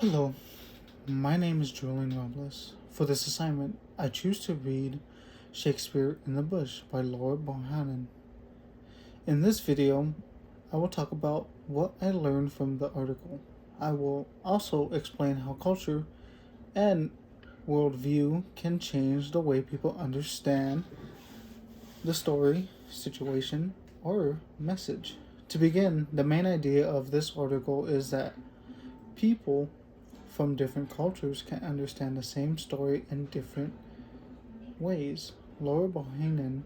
Hello, my name is Julian Robles. For this assignment, I choose to read Shakespeare in the Bush by Lord Bohannan. In this video, I will talk about what I learned from the article. I will also explain how culture and worldview can change the way people understand the story, situation, or message. To begin, the main idea of this article is that people from different cultures can understand the same story in different ways. Lord Bohannan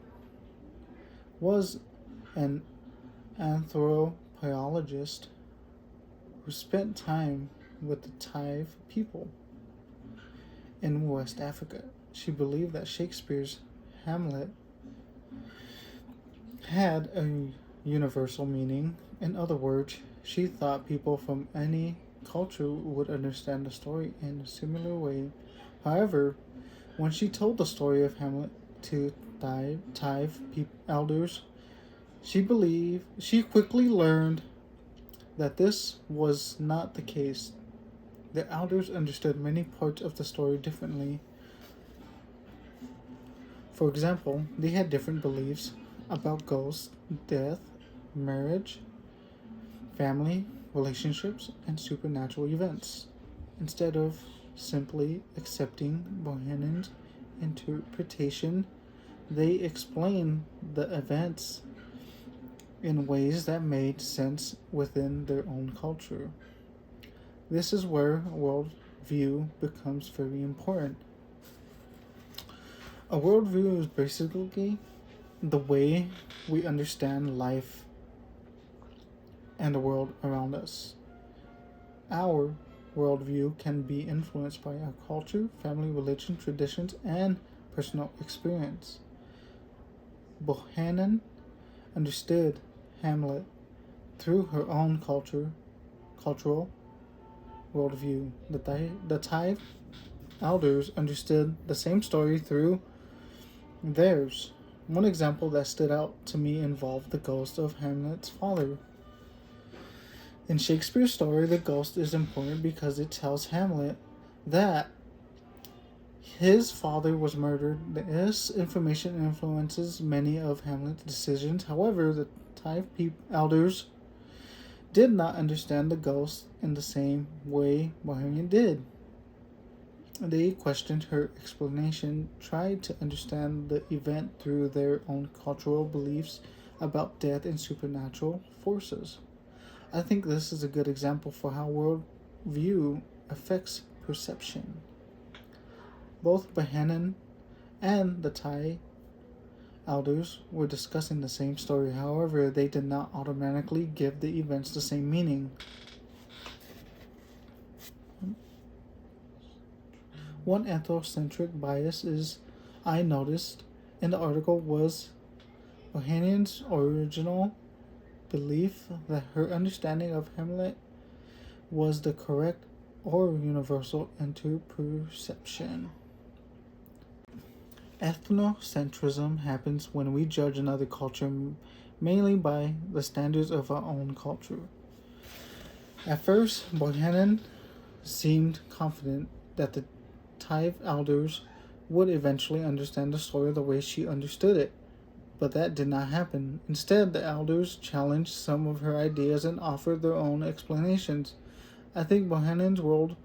was an anthropologist who spent time with the Thai people in West Africa. She believed that Shakespeare's Hamlet had a universal meaning. In other words, she thought people from any culture would understand the story in a similar way. However, when she told the story of Hamlet to Thai elders, she quickly learned that this was not the case. The elders understood many parts of the story differently. For example, they had different beliefs about ghosts, death, marriage, family, relationships, and supernatural events. Instead of simply accepting Bohannan's interpretation, they explained the events in ways that made sense within their own culture. This is where worldview becomes very important. A worldview is basically the way we understand life and the world around us. Our worldview can be influenced by our culture, family, religion, traditions, and personal experience. Bohannan understood Hamlet through her own cultural worldview. The Thai elders understood the same story through theirs. One example that stood out to me involved the ghost of Hamlet's father. In Shakespeare's story, the ghost is important because it tells Hamlet that his father was murdered. This information influences many of Hamlet's decisions. However, the Thai elders did not understand the ghost in the same way Bohemian did. They questioned her explanation, tried to understand the event through their own cultural beliefs about death and supernatural forces. I think this is a good example for how worldview affects perception. Both Bohannan and the Thai elders were discussing the same story, however, they did not automatically give the events the same meaning. One anthrocentric bias I noticed in the article was Bohannan's original belief that her understanding of Hamlet was the correct or universal interpretation. Ethnocentrism happens when we judge another culture mainly by the standards of our own culture. At first, Bohannan seemed confident that the Thai elders would eventually understand the story the way she understood it. But that did not happen. Instead, the elders challenged some of her ideas and offered their own explanations. I think Bohannan's world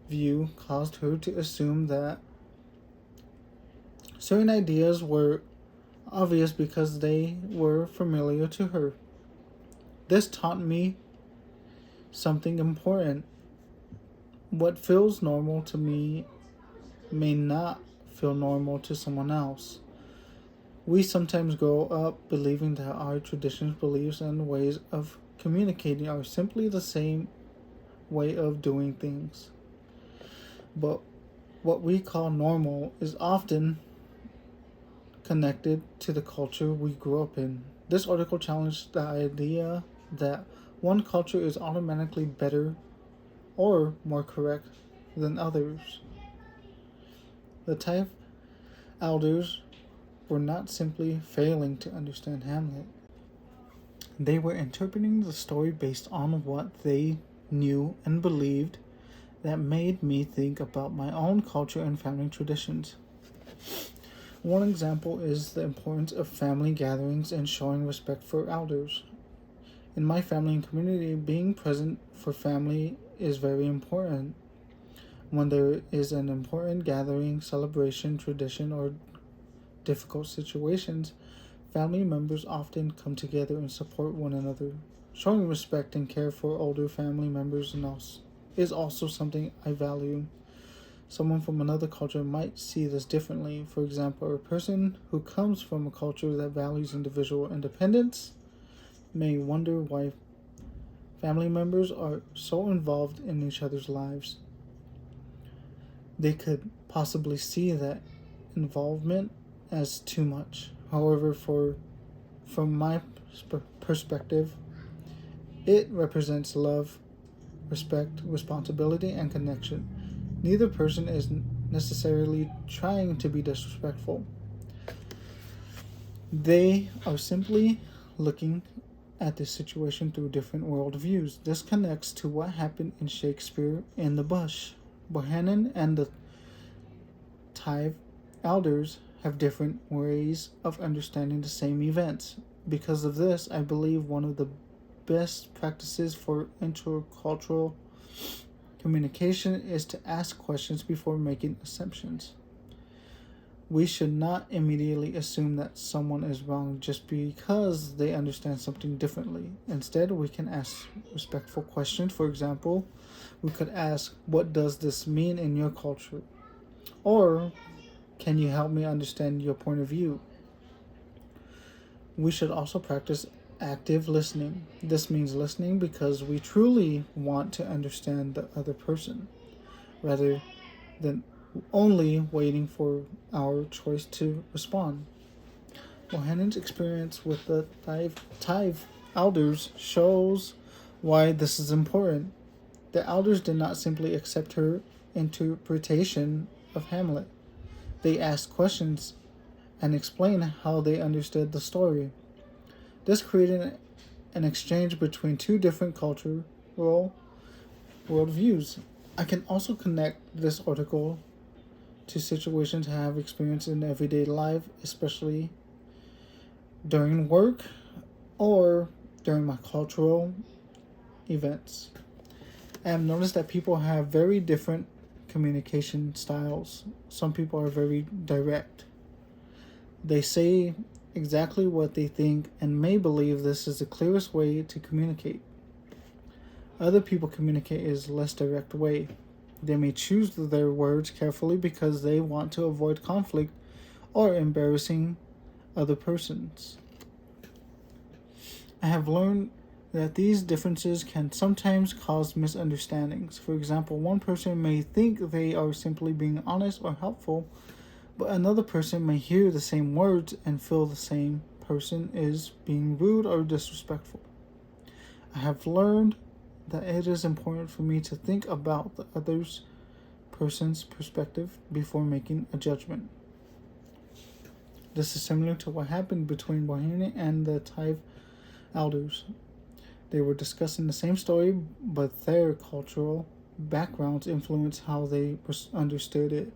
view caused her to assume that certain ideas were obvious because they were familiar to her. This taught me something important. What feels normal to me may not feel normal to someone else. We sometimes grow up believing that our traditions, beliefs, and ways of communicating are simply the same way of doing things. But what we call normal is often connected to the culture we grew up in. This article challenged the idea that one culture is automatically better or more correct than others. The Thai elders were not simply failing to understand Hamlet. They were interpreting the story based on what they knew and believed that made me think about my own culture and family traditions. One example is the importance of family gatherings and showing respect for elders. In my family and community, being present for family is very important. When there is an important gathering, celebration, tradition, or difficult situations, family members often come together and support one another. Showing respect and care for older family members is also something I value. Someone from another culture might see this differently. For example, a person who comes from a culture that values individual independence may wonder why family members are so involved in each other's lives. They could possibly see that involvement as too much. However, from my perspective, it represents love, respect, responsibility, and connection. Neither person is necessarily trying to be disrespectful. They are simply looking at the situation through different worldviews. This connects to what happened in Shakespeare in the bush. Bohannan and the Tive elders have different ways of understanding the same events. Because of this, I believe one of the best practices for intercultural communication is to ask questions before making assumptions. We should not immediately assume that someone is wrong just because they understand something differently. Instead, we can ask respectful questions. For example, we could ask, "What does this mean in your culture?" Or, "Can you help me understand your point of view?" We should also practice active listening. This means listening because we truly want to understand the other person, rather than only waiting for our choice to respond. Bohannan's experience with the Tive elders shows why this is important. The elders did not simply accept her interpretation of Hamlet. They asked questions and explained how they understood the story. This created an exchange between two different cultural worldviews. I can also connect this article to situations I have experienced in everyday life, especially during work or during my cultural events. I have noticed that people have very different communication styles. Some people are very direct. They say exactly what they think and may believe this is the clearest way to communicate. Other people communicate is less direct way. They may choose their words carefully because they want to avoid conflict or embarrassing other persons. I have learned that these differences can sometimes cause misunderstandings. For example, one person may think they are simply being honest or helpful, but another person may hear the same words and feel the same person is being rude or disrespectful. I have learned that it is important for me to think about the other person's perspective before making a judgment. This is similar to what happened between Bohannan and the Tive elders. They were discussing the same story, but their cultural backgrounds influenced how they understood it.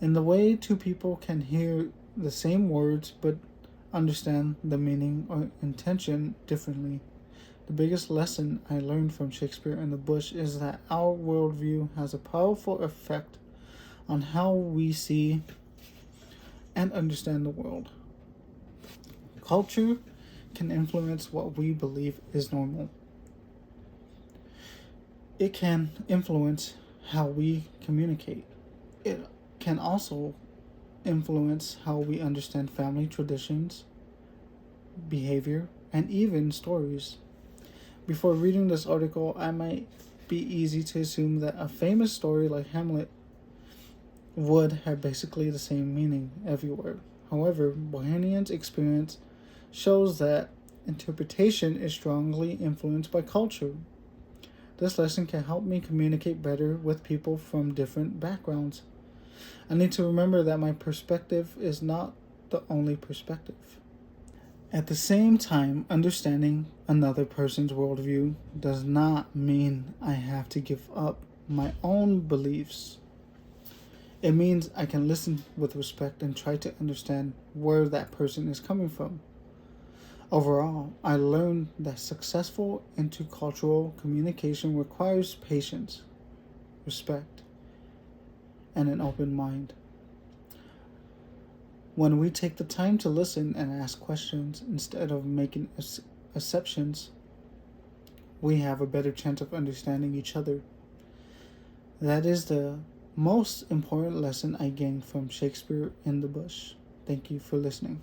In the way two people can hear the same words but understand the meaning or intention differently. The biggest lesson I learned from Shakespeare in the Bush is that our worldview has a powerful effect on how we see and understand the world. Culture can influence what we believe is normal. It can influence how we communicate. It can also influence how we understand family traditions, behavior, and even stories. Before reading this article, I might be easy to assume that a famous story like Hamlet would have basically the same meaning everywhere. However, Bohannan's experience shows that interpretation is strongly influenced by culture. This lesson can help me communicate better with people from different backgrounds. I need to remember that my perspective is not the only perspective. At the same time, understanding another person's worldview does not mean I have to give up my own beliefs. It means I can listen with respect and try to understand where that person is coming from. Overall, I learned that successful intercultural communication requires patience, respect, and an open mind. When we take the time to listen and ask questions instead of making assumptions, we have a better chance of understanding each other. That is the most important lesson I gained from Shakespeare in the Bush. Thank you for listening.